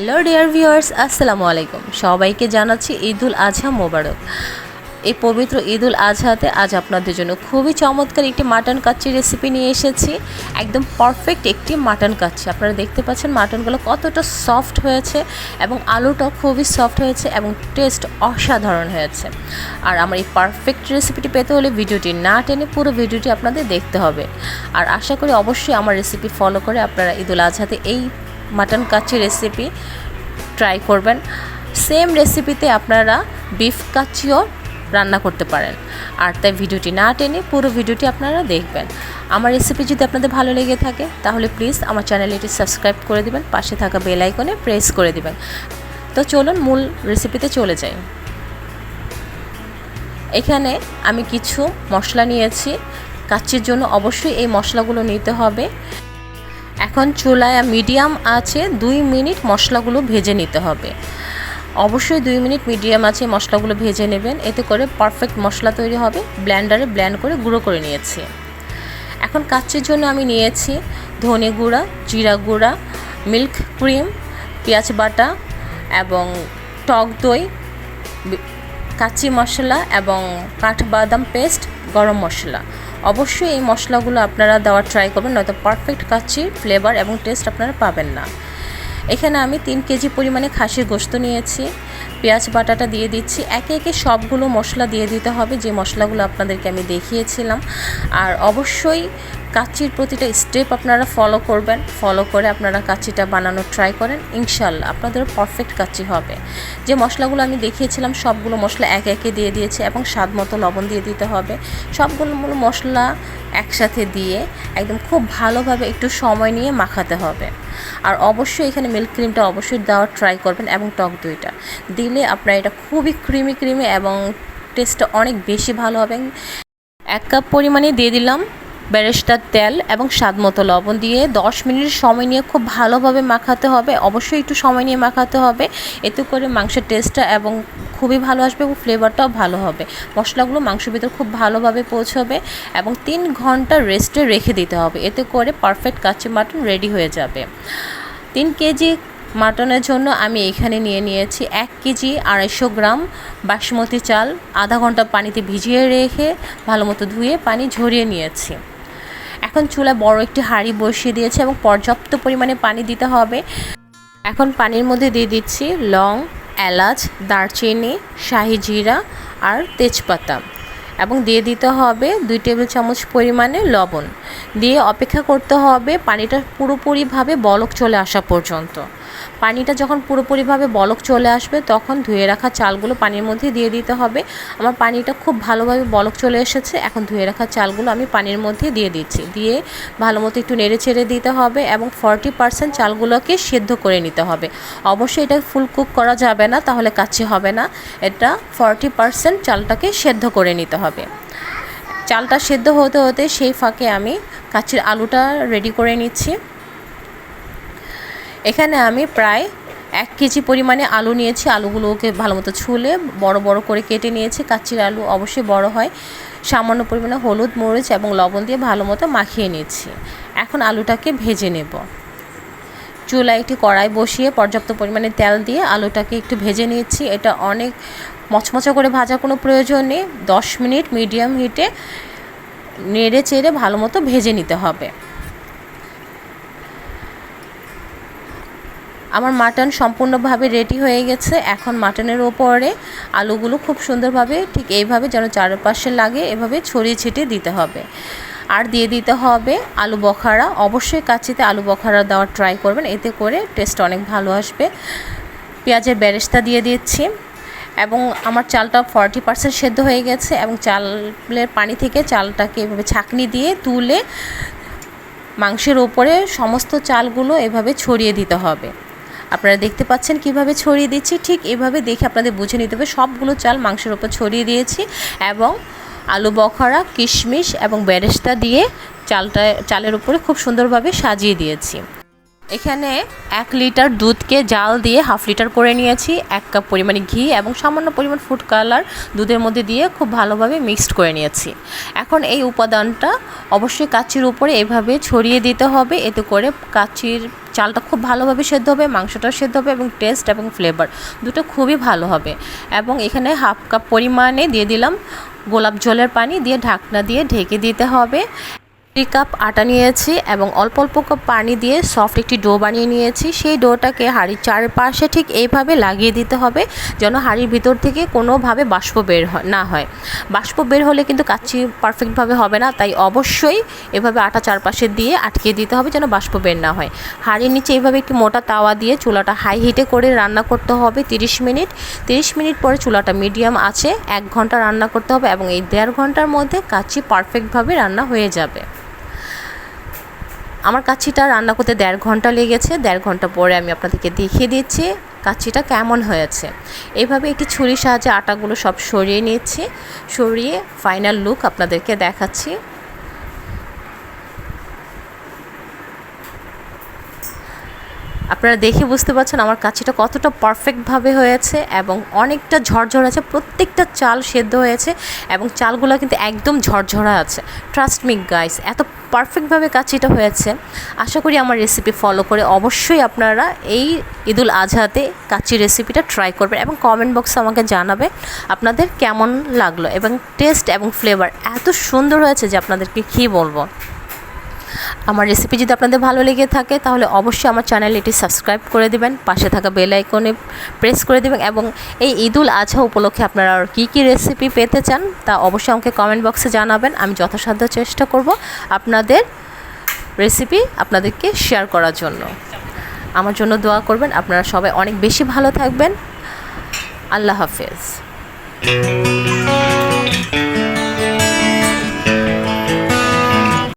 Hello dear viewers, আসসালামু আলাইকুম। সবাইকে জানাচ্ছি ঈদুল আজহা মোবারক। এই পবিত্র ঈদুল আজহাতে আজ আপনাদের জন্য খুবই চমৎকার একটি মাটন কাচ্চি রেসিপি নিয়ে এসেছি। একদম পারফেক্ট একটি মাটন কাচ্চি। আপনারা দেখতে পাচ্ছেন মাটনগুলো কতটা সফট হয়েছে এবং আলুটাও খুবই সফট হয়েছে এবং টেস্ট অসাধারণ হয়েছে। আর আমার এই পারফেক্ট রেসিপিটি পেতে হলে ভিডিওটি না টেনে পুরো ভিডিওটি আপনাদের দেখতে হবে। আর আশা করি অবশ্যই আমার রেসিপি ফলো করে আপনারা ঈদুল আজহাতে এই মাটন কাচ্চি রেসিপি ট্রাই করবেন। সেম রেসিপিতে আপনারা বিফ কাচ্চিও রান্না করতে পারেন। আর তাই ভিডিওটি না টেনে পুরো ভিডিওটি আপনারা দেখবেন। আমার রেসিপি যদি আপনাদের ভালো লেগে থাকে তাহলে প্লিজ আমার চ্যানেলটি সাবস্ক্রাইব করে দিবেন, পাশে থাকা বেল আইকনে প্রেস করে দিবেন। তো চলুন মূল রেসিপিতে চলে যাই। এখানে আমি কিছু মশলা নিয়েছি। কাচ্চির জন্য অবশ্যই এই মশলাগুলো নিতে হবে। এখন চুলায় মিডিয়াম আছে 2 মিনিট মশলাগুলো ভেজে নিতে হবে। অবশ্যই 2 মিনিট মিডিয়াম আছে মশলাগুলো ভেজে নেবেন, এতে করে পারফেক্ট মশলা তৈরি হবে। ব্লেন্ডারে ব্লেন্ড করে গুঁড়ো করে নিয়েছি। এখন কাচ্চির জন্য আমি নিয়েছি ধনে গুঁড়া, জিরা গুঁড়া, মিল্ক ক্রিম, পেঁয়াজ বাটা এবং টক দই, কাচ্চি মশলা এবং কাঠবাদাম পেস্ট, গরম মশলা। অবশ্যই এই মশলাগুলো আপনারা দেওয়ার ট্রাই করবেন, নয়তো পারফেক্ট কাচ্চির ফ্লেভার এবং টেস্ট আপনারা পাবেন না। এখানে আমি 3 কেজি পরিমাণে খাসির গোশত নিয়েছি। পেঁয়াজ বাটাটা দিয়ে দিচ্ছি। একে একে সবগুলো মশলা দিয়ে দিতে হবে, যে মশলাগুলো আপনাদেরকে আমি দেখিয়েছিলাম। আর অবশ্যই কাচ্চির প্রতিটা স্টেপ আপনারা ফলো করবেন। ফলো করে আপনারা কাচ্চিটা বানানোর ট্রাই করেন, ইনশাল্লাহ আপনাদের পারফেক্ট কাচ্চি হবে। যে মশলাগুলো আমি দেখিয়েছিলাম সবগুলো মশলা একে একে দিয়ে দিয়েছি এবং স্বাদ মতো লবণ দিয়ে দিতে হবে। সবগুলো মশলা একসাথে দিয়ে একদম খুব ভালোভাবে একটু সময় নিয়ে মাখাতে হবে। আর অবশ্যই এখানে মিল্ক ক্রিমটা অবশ্যই দেওয়ার ট্রাই করবেন এবং টক দইটা দিলে আপনার এটা খুবই ক্রিমি এবং টেস্টটা অনেক বেশি ভালো হবে। 1 কাপ পরিমাণে দিয়ে দিলাম বেরেস্তার তেল এবং স্বাদ মতো লবণ দিয়ে 10 মিনিট সময় নিয়ে খুব ভালোভাবে মাখাতে হবে। অবশ্যই একটু সময় নিয়ে মাখাতে হবে, এতে করে মাংসের টেস্টটা এবং খুবই ভালো আসবে এবং ফ্লেভারটাও ভালো হবে। মশলাগুলো মাংসের ভিতর খুব ভালোভাবে পৌঁছবে এবং 3 ঘন্টা রেস্টে রেখে দিতে হবে, এতে করে পারফেক্ট কাচ্চি মাটন রেডি হয়ে যাবে। 3 কেজি মাটনের জন্য আমি এখানে নিয়েছি 1 কেজি 250 গ্রাম বাসমতি চাল। আধা ঘন্টা পানিতে ভিজিয়ে রেখে ভালো মতো ধুয়ে পানি ঝরিয়ে নিয়েছি। এখন চুলায় বড় একটি হাঁড়ি বসিয়ে দিয়েছি এবং পর্যাপ্ত পরিমাণে পানি দিতে হবে। এখন পানির মধ্যে দিয়ে দিচ্ছি লং, এলাচ, দারচিনি, শাহি জিরা আর তেজপাতা এবং দিয়ে দিতে হবে 2 টেবিল চামচ পরিমাণে লবণ। দিয়ে অপেক্ষা করতে হবে পানিটা পুরোপুরিভাবে বলক চলে আসা পর্যন্ত। পানিটা যখন পুরোপুরিভাবে বলক চলে আসবে তখন ধুয়ে রাখা চালগুলো পানির মধ্যে দিয়ে দিতে হবে। আমার পানিটা খুব ভালোভাবে বলক চলে এসেছে। এখন ধুয়ে রাখা চালগুলো আমি পানির মধ্যে দিয়ে দিচ্ছি। দিয়ে ভালো মতো একটু নেড়ে ছেড়ে দিতে হবে এবং 40% চালগুলোকে সেদ্ধ করে নিতে হবে। অবশ্যই এটা ফুল কুক করা যাবে না, তাহলে কাচ্চি হবে না। এটা 40% চালটাকে সেদ্ধ করে নিতে হবে। চালটা সেদ্ধ হতে হতে সেই ফাঁকে আমি কাচ্চির আলুটা রেডি করে নিচ্ছি। এখানে আমি প্রায় 1 কেজি পরিমাণে আলু নিয়েছি। আলুগুলোকে ভালো মতো ছুলে বড় বড় করে কেটে নিয়েছি। কাচ্চির আলু অবশ্যই বড় হয়। সামান্য পরিমাণে হলুদ, মরিচ এবং লবণ দিয়ে ভালো মতো মাখিয়ে নিচ্ছি। এখন আলুটাকে ভেজে নেব। চুলায় একটি কড়াই বসিয়ে পর্যাপ্ত পরিমাণে তেল দিয়ে আলুটাকে একটু ভেজে নিচ্ছি। এটা অনেক মচমচা করে ভাজার কোনো প্রয়োজন নেই। 10 মিনিট মিডিয়াম হিটে নেড়ে চেড়ে ভালো মতো ভেজে নিতে হবে। আমার মাটন সম্পূর্ণভাবে রেডি হয়ে গেছে। এখন মাটনের ওপরে আলুগুলো খুব সুন্দরভাবে ঠিক এইভাবে যেন চারপাশে লাগে এভাবে ছড়িয়ে ছিটিয়ে দিতে হবে। আর দিয়ে দিতে হবে আলু বখারা। অবশ্যই কাচ্চিতে আলু বখারা দেওয়ার ট্রাই করবেন, এতে করে টেস্ট অনেক ভালো আসবে। পেঁয়াজের বেরেস্তা দিয়ে দিচ্ছি এবং আমার চালটা 40% সেদ্ধ হয়ে গেছে এবং চালের পানি থেকে চালটাকে এভাবে ছাঁকনি দিয়ে তুলে মাংসের ওপরে সমস্ত চালগুলো এভাবে ছড়িয়ে দিতে হবে। আপনারা দেখতে পাচ্ছেন কিভাবে ছড়িয়ে দিচ্ছি, ঠিক এভাবে দেখে আপনাদের বুঝে নিতে হবে। সবগুলো চাল মাংসের ওপর ছড়িয়ে দিয়েছি এবং আলু বখরা, কিশমিশ এবং বেরেস্তা দিয়ে চালের উপরে খুব সুন্দরভাবে সাজিয়ে দিয়েছি। এখানে 1 লিটার দুধকে জাল দিয়ে হাফ লিটার করে নিয়েছি। 1 কাপ পরিমাণে ঘি এবং সামান্য পরিমাণ ফুড কালার দুধের মধ্যে দিয়ে খুব ভালোভাবে মিক্সড করে নিয়েছি। এখন এই উপাদানটা অবশ্যই কাচ্চির উপরে এভাবে ছড়িয়ে দিতে হবে, এতে করে কাচ্চির চালটা খুব ভালোভাবে সেদ্ধ হবে, মাংসটা সেদ্ধ হবে এবং টেস্ট এবং ফ্লেভার দুটো খুবই ভালো হবে। এবং এখানে হাফ কাপ পরিমাণে দিয়ে দিলাম গোলাপ জলের পানি, দিয়ে ঢাকনা দিয়ে ঢেকে দিতে হবে। 3 কাপ আটা নিয়েছি এবং অল্প অল্প কাপ পানি দিয়ে সফট একটি ডো বানিয়ে নিয়েছি। সেই ডোটাকে হাঁড়ির চারপাশে ঠিক এইভাবে লাগিয়ে দিতে হবে, যেন হাঁড়ির ভিতর থেকে কোনোভাবে বাষ্প বের না হয়। বাষ্প বের হলে কিন্তু কাচ্চি পারফেক্টভাবে হবে না, তাই অবশ্যই এভাবে আটা চারপাশে দিয়ে আটকে দিতে হবে যেন বাষ্প বের না হয়। হাঁড়ির নিচে এইভাবে একটি মোটা তাওয়া দিয়ে চুলাটা হাই হিটে করে রান্না করতে হবে 30 মিনিট। 30 মিনিট পরে চুলাটা মিডিয়াম আছে 1 ঘন্টা রান্না করতে হবে এবং এই 1.5 ঘন্টার মধ্যে কাচ্চি পারফেক্টভাবে রান্না হয়ে যাবে। আমার কাচ্চিটা রান্না করতে 1.5 ঘন্টা লেগেছে। 1.5 ঘন্টা পরে আমি আপনাদেরকে দেখিয়ে দিচ্ছি কাচ্চিটা কেমন হয়েছে। এইভাবে একটি ছুরির সাহায্যে আটাগুলো সব সরিয়ে নিচ্ছি, সরিয়ে ফাইনাল লুক আপনাদেরকে দেখাচ্ছি। আপনারা দেখে বুঝতে পারছেন আমার কাচ্চিটা কতটা পারফেক্টভাবে হয়েছে এবং অনেকটা ঝরঝরা আছে, প্রত্যেকটা চাল সেদ্ধ হয়েছে এবং চালগুলো কিন্তু একদম ঝরঝরা আছে। ট্রাস্ট মি গাইস, এত পারফেক্টভাবে কাচ্চিটা হয়েছে। আশা করি আমার রেসিপি ফলো করে অবশ্যই আপনারা এই ঈদুল আজহাতে কাচ্চি রেসিপিটা ট্রাই করবেন এবং কমেন্ট বক্সে আমাকে জানাবে আপনাদের কেমন লাগলো। এবং টেস্ট এবং ফ্লেভার এত সুন্দর হয়েছে যে আপনাদেরকে কী বলবো। আমার রেসিপি যদি আপনাদের ভালো লেগে থাকে তাহলে অবশ্যই আমার চ্যানেল এটি সাবস্ক্রাইব করে দেবেন, পাশে থাকা বেল আইকনে প্রেস করে দেবেন এবং এই ঈদুল আজহা উপলক্ষে আপনারা আর কী রেসিপি পেতে চান তা অবশ্যই আমাকে কমেন্ট বক্সে জানাবেন। আমি যথাসাধ্য চেষ্টা করব আপনাদের রেসিপি আপনাদেরকে শেয়ার করার জন্য। আমার জন্য দোয়া করবেন। আপনারা সবাই অনেক বেশি ভালো থাকবেন। আল্লাহ হাফেজ।